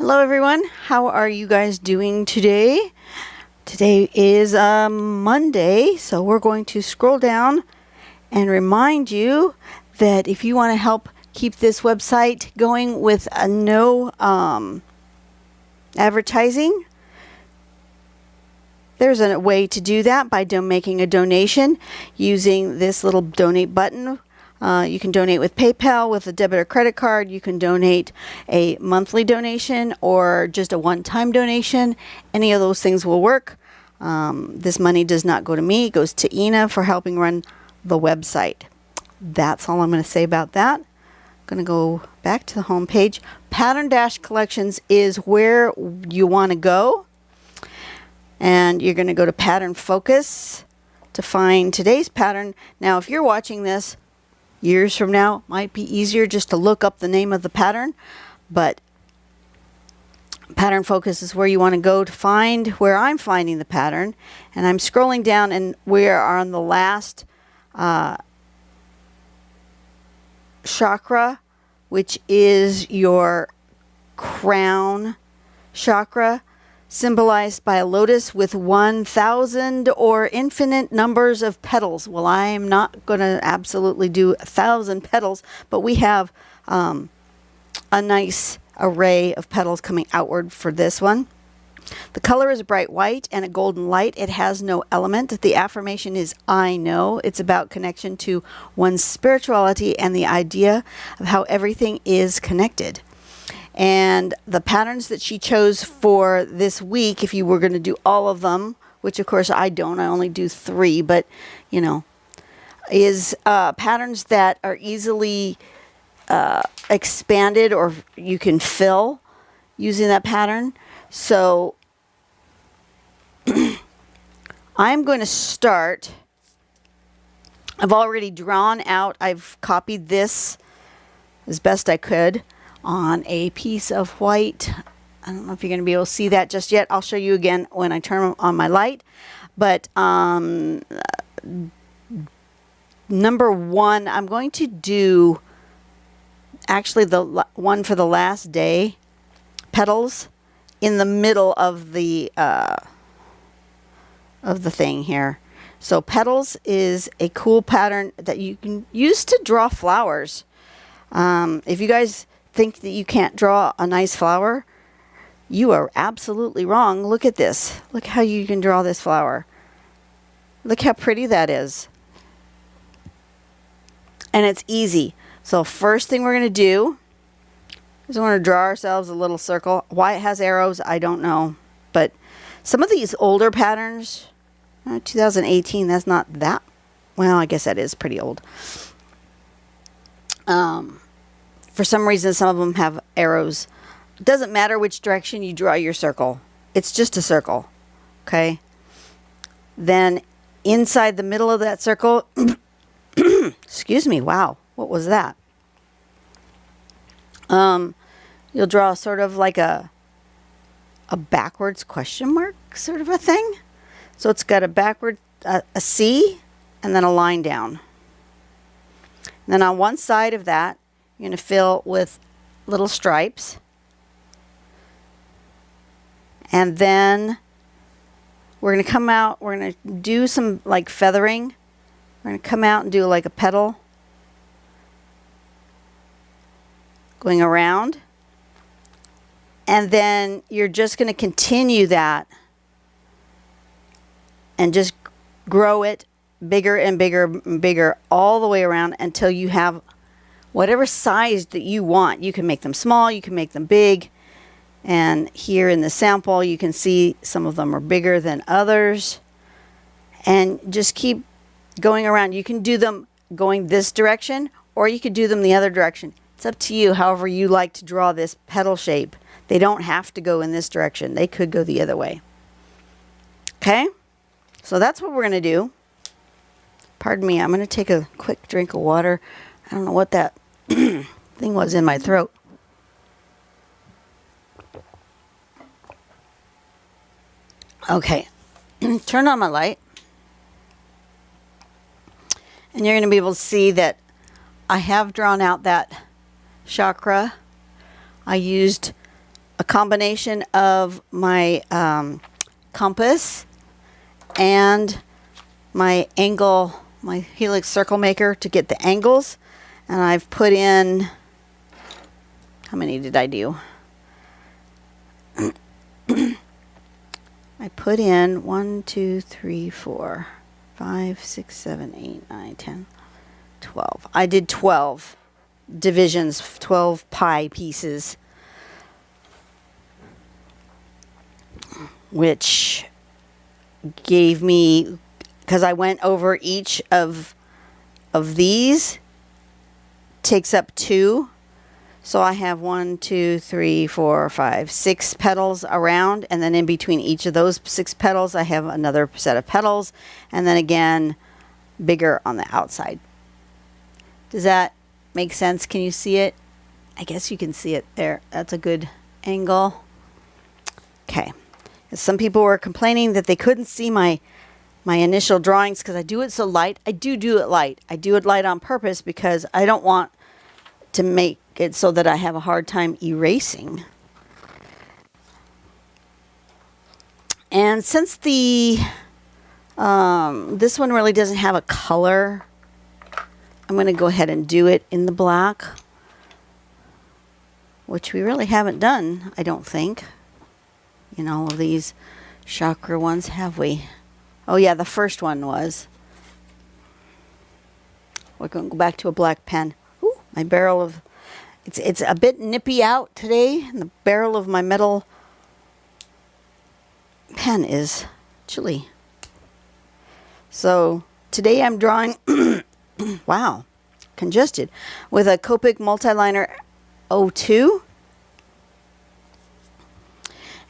Hello everyone, how are you guys doing today? Today is Monday, so we're going to scroll down and remind you that if you want to help keep this website going with no advertising, there's a way to do that by making a donation using this little donate button. You can donate with PayPal, with a debit or credit card. You can donate a monthly donation or just a one-time donation. Any of those things will work. This money does not go to me. It goes to Ina for helping run the website. That's all I'm going to say about that. I'm going to go back to the home page. Pattern Dash Collections is where you want to go. And you're going to go to Pattern Focus to find today's pattern. Now, if you're watching this years from now, might be easier just to look up the name of the pattern, but Pattern Focus is where you want to go to find where I'm finding the pattern. And I'm scrolling down and we are on the last chakra, which is your crown chakra, symbolized by a lotus with 1,000 or infinite numbers of petals. Well, I am not going to absolutely do 1,000 petals, but we have a nice array of petals coming outward for this one. The color is bright white and a golden light. It has no element. The affirmation is I know. It's about connection to one's spirituality and the idea of how everything is connected. And the patterns that she chose for this week, if you were going to do all of them, which of course I don't, I only do 3, but you know, is patterns that are easily expanded or you can fill using that pattern. So I'm going to start. I've already drawn out, I've copied this as best I could on a piece of white. I don't know if you're going to be able to see that just yet. I'll show you again when I turn on my light. But number 1, I'm going to do actually the one for the last day, petals, in the middle of the thing here. So petals is a cool pattern that you can use to draw flowers. If you guys think that you can't draw a nice flower, you are absolutely wrong. Look at this. Look how you can draw this flower. Look how pretty that is. And it's easy. So first thing we're going to do is we're going to draw ourselves a little circle. Why it has arrows, I don't know. But some of these older patterns, 2018, that's not that, well, I guess that is pretty old. For some reason, some of them have arrows. It doesn't matter which direction you draw your circle. It's just a circle. Okay? Then inside the middle of that circle, excuse me, wow, what was that? You'll draw sort of like a backwards question mark sort of a thing. So it's got a backward, a C, and then a line down. And then on one side of that, you're going to fill with little stripes. And then we're going to come out, we're going to do some like feathering. We're going to come out and do like a petal going around. And then you're just going to continue that and just grow it bigger and bigger and bigger all the way around until you have whatever size that you want. You can make them small, you can make them big. And here in the sample, you can see some of them are bigger than others. And just keep going around. You can do them going this direction, or you could do them the other direction. It's up to you, however you like to draw this petal shape. They don't have to go in this direction. They could go the other way. Okay? So that's what we're going to do. Pardon me, I'm going to take a quick drink of water. I don't know what that thing was in my throat. Okay, turn on my light. And you're going to be able to see that I have drawn out that chakra. I used a combination of my compass and my angle, my helix circle maker to get the angles. And I've put in, how many did I do? I put in 1, 2, 3, 4, 5, 6, 7, 8, 9, 10, 12. I did 12 divisions, 12 pie pieces, which gave me, because I went over each of these, takes up 2. So I have 1, 2, 3, 4, 5, 6 petals around, and then in between each of those 6 petals, I have another set of petals, and then again, bigger on the outside. Does that make sense? Can you see it? I guess you can see it there. That's a good angle. Okay. Some people were complaining that they couldn't see my initial drawings because I do it so light. I do it light. I do it light on purpose because I don't want to make it so that I have a hard time erasing. And since the this one really doesn't have a color, I'm going to go ahead and do it in the black, which we really haven't done, I don't think, in all of these chakra ones, have we? Oh yeah, the first one was. We're going to go back to a black pen. Ooh, my barrel of, it's a bit nippy out today, and the barrel of my metal pen is chilly. So today I'm drawing, wow, congested, with a Copic Multiliner 02.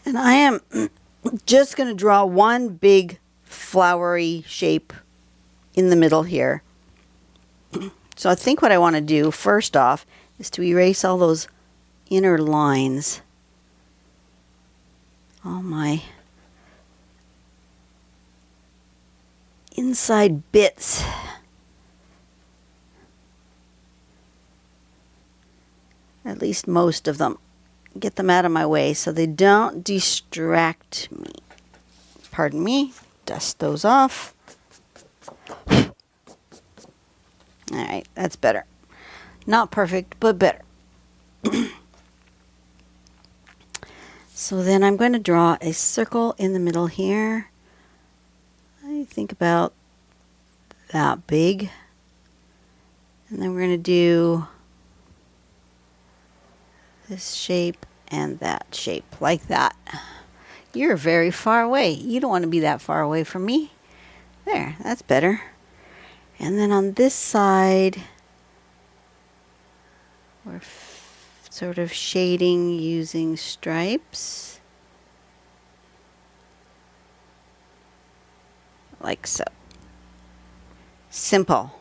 And I am just going to draw one big flowery shape in the middle here. So I think what I want to do first off is to erase all those inner lines. All my inside bits. At least most of them. Get them out of my way so they don't distract me. Pardon me. Dust those off. Alright, that's better. Not perfect, but better. So then I'm going to draw a circle in the middle here. I think about that big. And then we're going to do this shape and that shape, like that. You're very far away. You don't want to be that far away from me. There, that's better. And then on this side, we're sort of shading using stripes. Like so. Simple.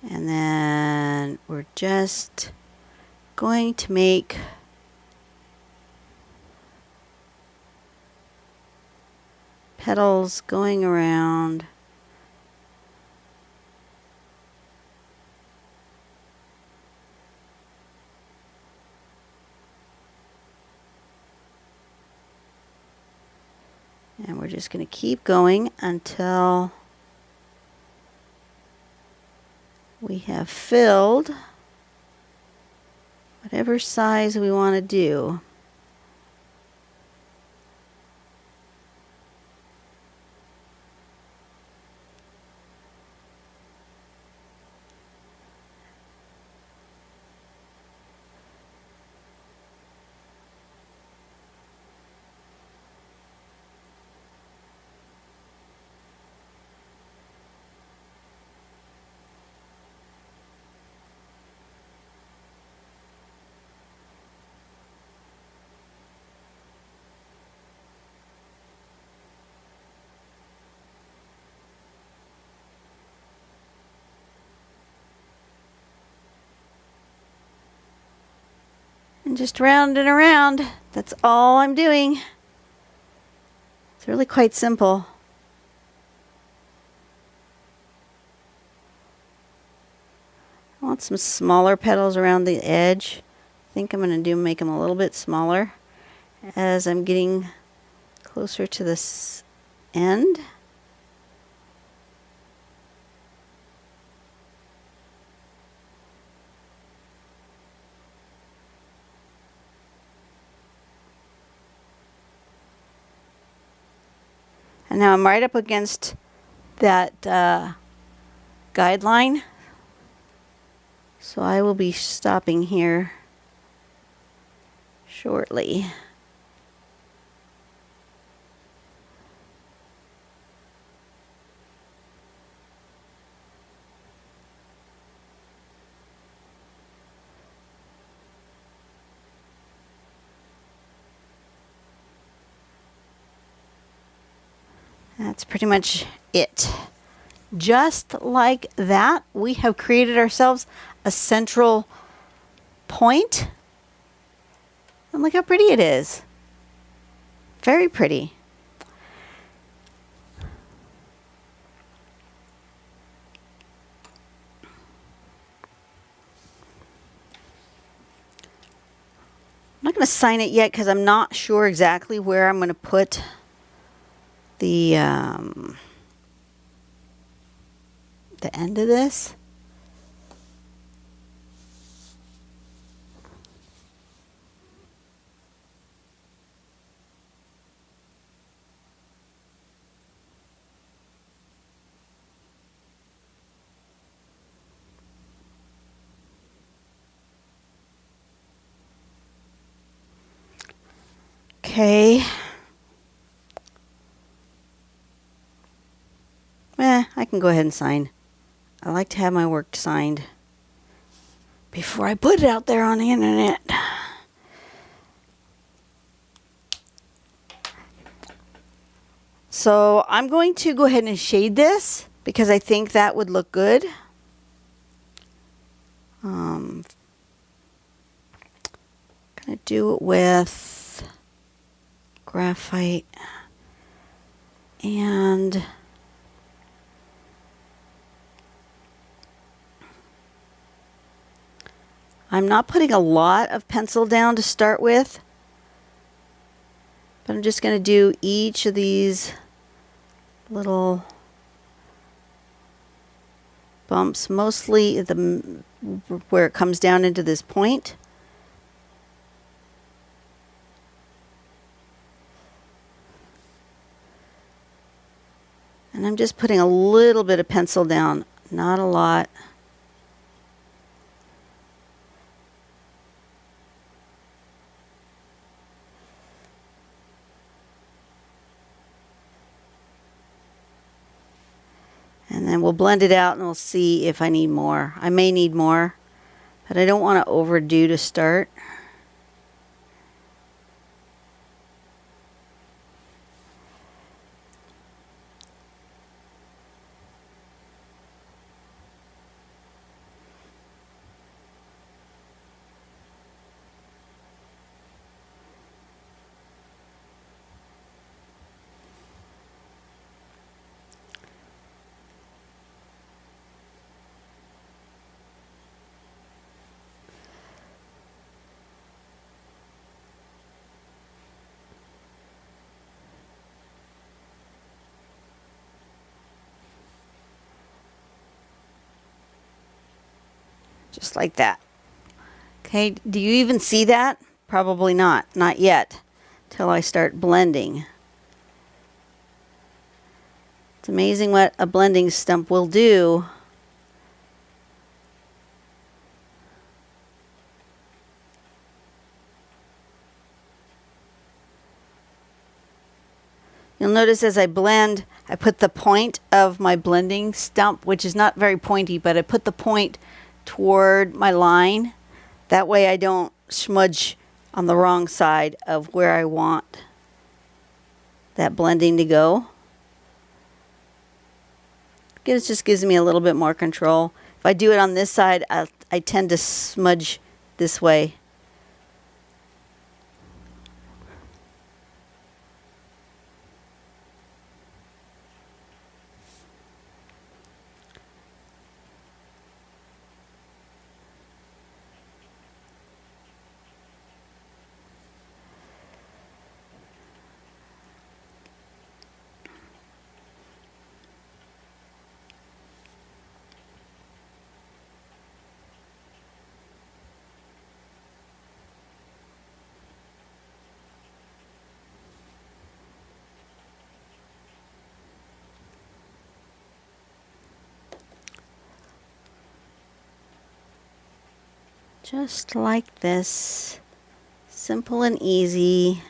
And then we're just going to make petals going around. And we're just going to keep going until we have filled whatever size we want to do. And just round and around. That's all I'm doing. It's really quite simple. I want some smaller petals around the edge. think I'm going to make them a little bit smaller as I'm getting closer to this end. And now I'm right up against that guideline. So I will be stopping here shortly. That's pretty much it. Just like that, we have created ourselves a central point. And look how pretty it is. Very pretty. I'm not going to sign it yet because I'm not sure exactly where I'm going to put the end of this. Okay. I can go ahead and sign. I like to have my work signed before I put it out there on the internet. So I'm going to go ahead and shade this because I think that would look good. Gonna do it with graphite and I'm not putting a lot of pencil down to start with, but I'm just going to do each of these little bumps, mostly where it comes down into this point. And I'm just putting a little bit of pencil down, not a lot. And then we'll blend it out and we'll see if I need more. I may need more, but I don't want to overdo to start. Just like that. Okay, do you even see that? Probably not. Not yet. Till I start blending. It's amazing what a blending stump will do. You'll notice as I blend, I put the point of my blending stump, which is not very pointy, but I put the point toward my line. That way I don't smudge on the wrong side of where I want that blending to go. It just gives me a little bit more control. If I do it on this side, I tend to smudge this way. Just like this. Simple and easy.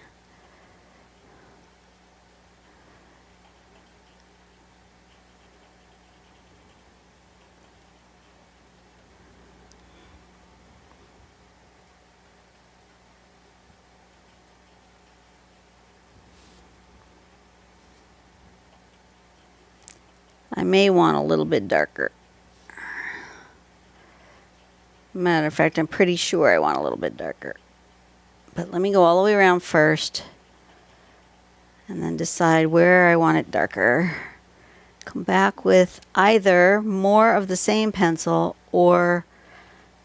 I may want a little bit darker. Matter of fact, I'm pretty sure I want a little bit darker. But let me go all the way around first and then decide where I want it darker. Come back with either more of the same pencil or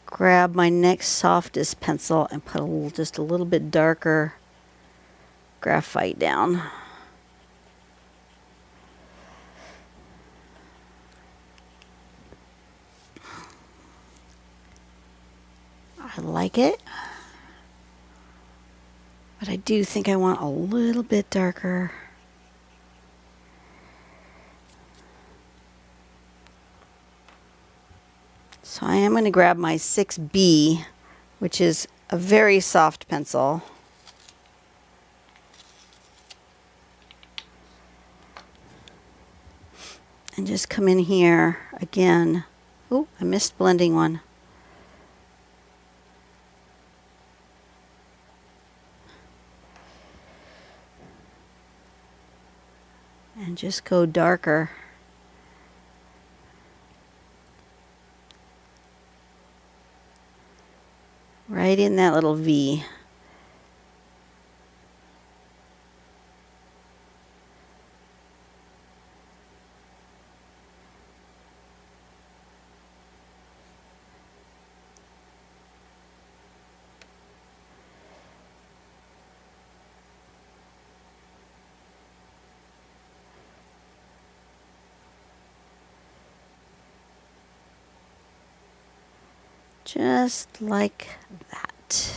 grab my next softest pencil and put just a little bit darker graphite down. I like it, but I do think I want a little bit darker. So I am going to grab my 6B, which is a very soft pencil. And just come in here again. Oh, I missed blending one. And just go darker. Right in that little V. Just like that.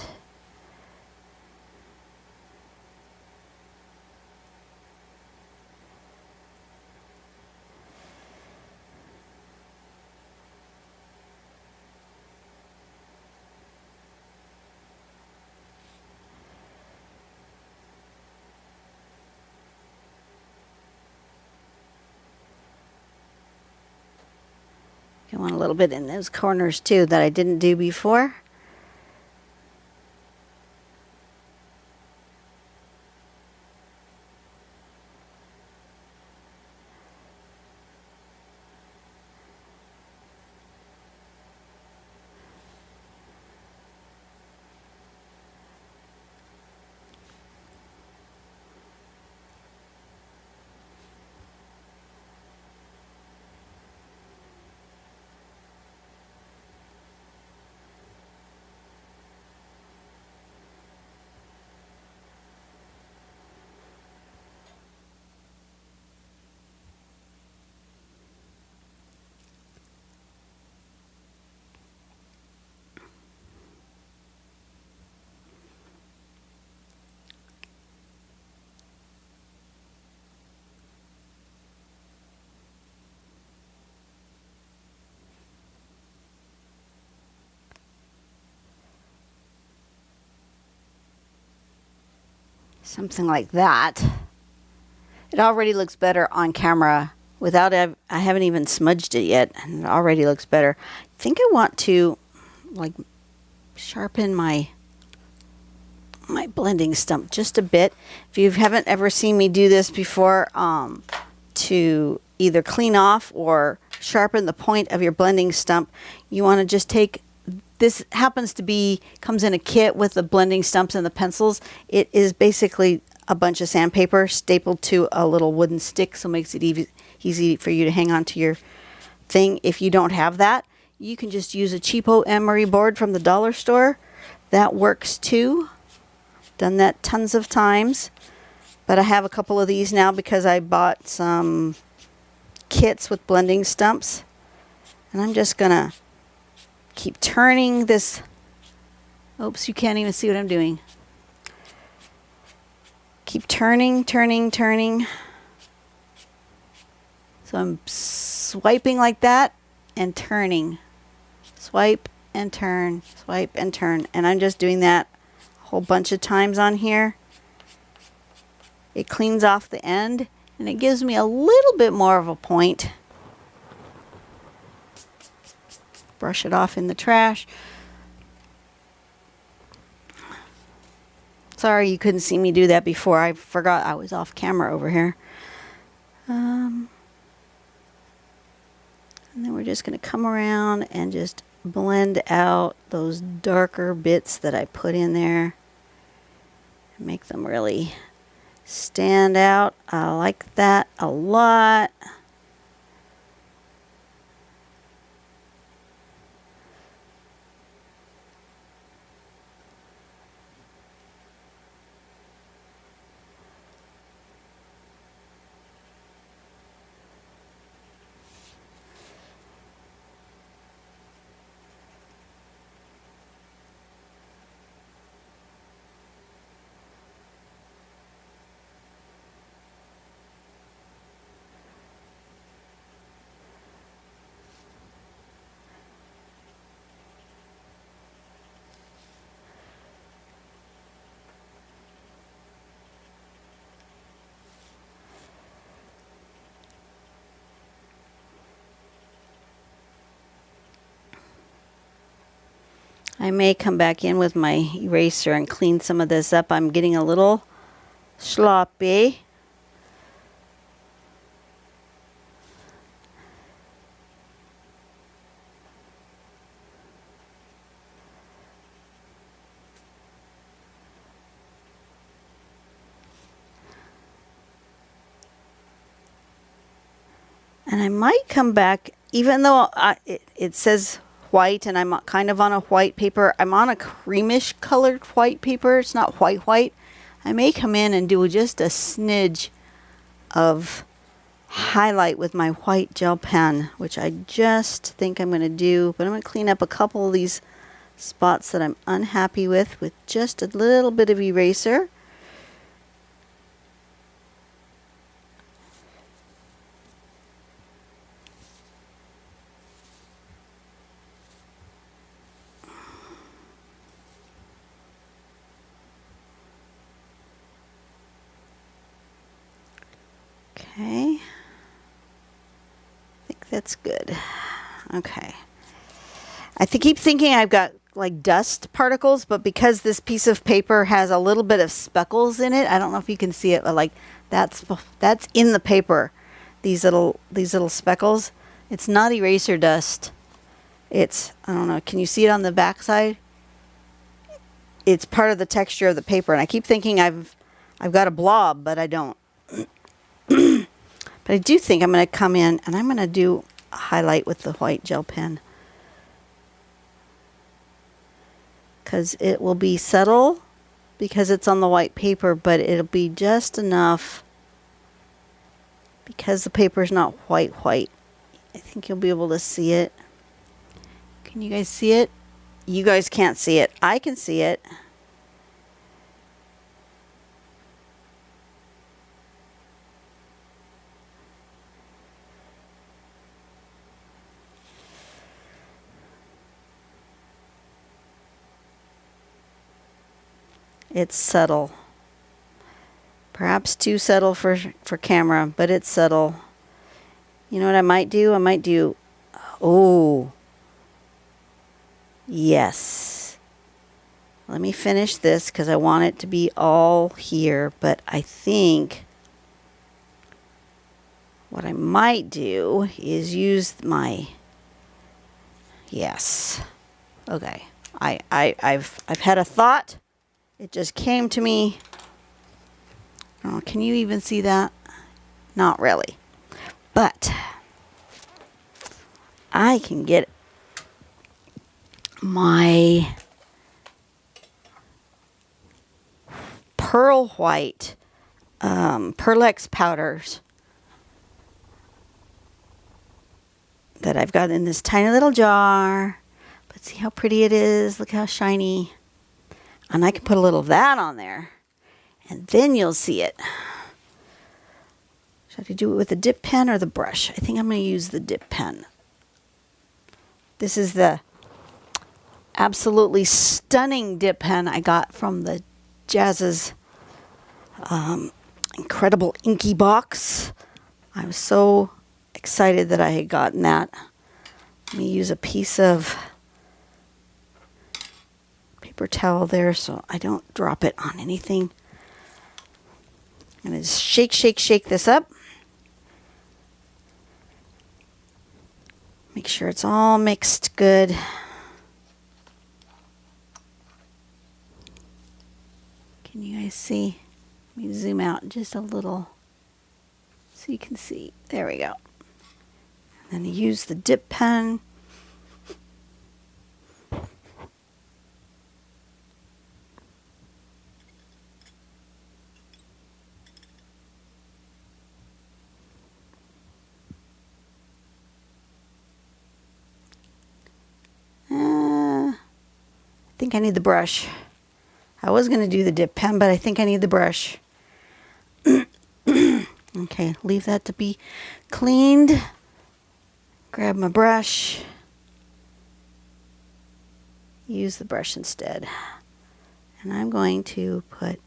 I want a little bit in those corners too that I didn't do before. Something like that. It already looks better on camera without I haven't even smudged it yet, and it already looks better. I think I want to like sharpen my blending stump just a bit. If you haven't ever seen me do this before, to either clean off or sharpen the point of your blending stump, you want to just take, this happens to be, comes in a kit with the blending stumps and the pencils. It is basically a bunch of sandpaper stapled to a little wooden stick, so it makes it easy for you to hang on to your thing. If you don't have that, you can just use a cheapo emery board from the dollar store. That works too. Done that tons of times. But I have a couple of these now because I bought some kits with blending stumps. And I'm just going to keep turning this. Oops, you can't even see what I'm doing. Keep turning. So I'm swiping like that and turning. Swipe and turn, swipe and turn. And I'm just doing that a whole bunch of times on here. It cleans off the end and it gives me a little bit more of a point. Brush it off in the trash. Sorry you couldn't see me do that before. I forgot I was off camera over here. And then we're just going to come around and just blend out those darker bits that I put in there. Make them really stand out. I like that a lot. I may come back in with my eraser and clean some of this up. I'm getting a little sloppy. And I might come back, even though it says white and I'm kind of on a white paper. I'm on a creamish colored white paper. It's not white white. I may come in and do just a smidge of highlight with my white gel pen, which I just think I'm going to do. But I'm going to clean up a couple of these spots that I'm unhappy with just a little bit of eraser. Okay, I think that's good. Okay, I keep thinking I've got like dust particles, but because this piece of paper has a little bit of speckles in it, I don't know if you can see it, but like that's in the paper. These little speckles. It's not eraser dust. It's, I don't know, can you see it on the back side? It's part of the texture of the paper, and I keep thinking I've got a blob, but I don't. But I do think I'm going to come in and I'm going to do a highlight with the white gel pen. Because it will be subtle because it's on the white paper, but it'll be just enough because the paper is not white. I think you'll be able to see it. Can you guys see it? You guys can't see it. I can see it. It's subtle. Perhaps too subtle for camera, but it's subtle. You know what I might do? I might do, oh, yes. Let me finish this because I want it to be all here, but I think what I might do is use my, yes. Okay, I've had a thought. It just came to me. Oh, can you even see that? Not really. But I can get my pearl white Pearlex powders that I've got in this tiny little jar. But see how pretty it is. Look how shiny. And I can put a little of that on there. And then you'll see it. Should I do it with the dip pen or the brush? I think I'm going to use the dip pen. This is the absolutely stunning dip pen I got from the Jazz's incredible inky box. I was so excited that I had gotten that. Let me use a piece of paper towel there so I don't drop it on anything. I'm going to just shake, shake, shake this up. Make sure it's all mixed good. Can you guys see? Let me zoom out just a little so you can see. There we go. And then use the dip pen. I think I need the brush. I was going to do the dip pen, but I think I need the brush. Okay, leave that to be cleaned. Grab my brush. Use the brush instead. And I'm going to put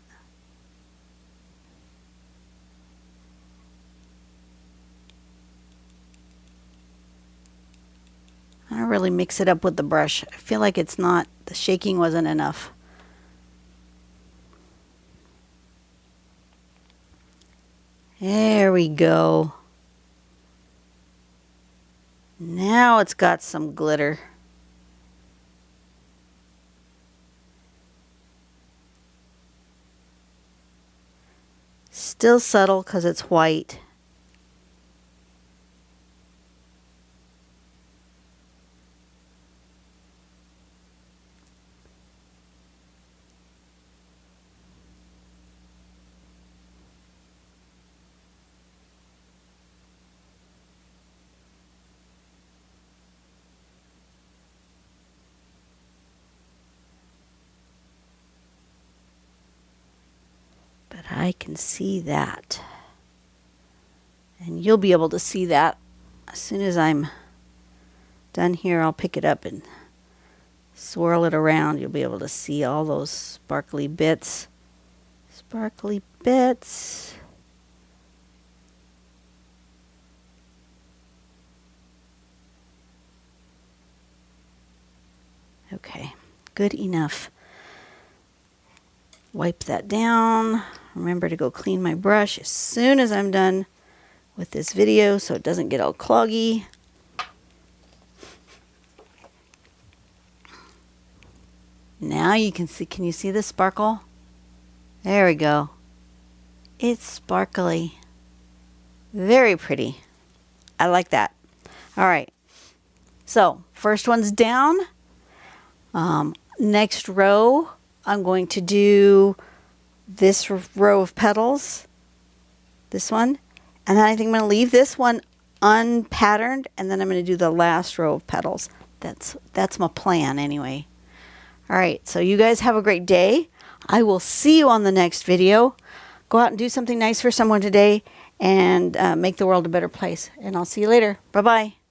I don't really mix it up with the brush. I feel like it's not, the shaking wasn't enough. There we go. Now it's got some glitter. Still subtle because it's white. But I can see that. And you'll be able to see that as soon as I'm done here. I'll pick it up and swirl it around. You'll be able to see all those sparkly bits. Sparkly bits. Okay, good enough. Wipe that down. Remember to go clean my brush as soon as I'm done with this video so it doesn't get all cloggy. Now you can see, can you see the sparkle? There we go. It's sparkly. Very pretty. I like that. All right. So first one's down. Next row, I'm going to do this row of petals, this one, and then I think I'm going to leave this one unpatterned, and then I'm going to do the last row of petals. That's my plan anyway. All right, so you guys have a great day. I will see you on the next video. Go out and do something nice for someone today and make the world a better place. And I'll see you later. Bye-bye.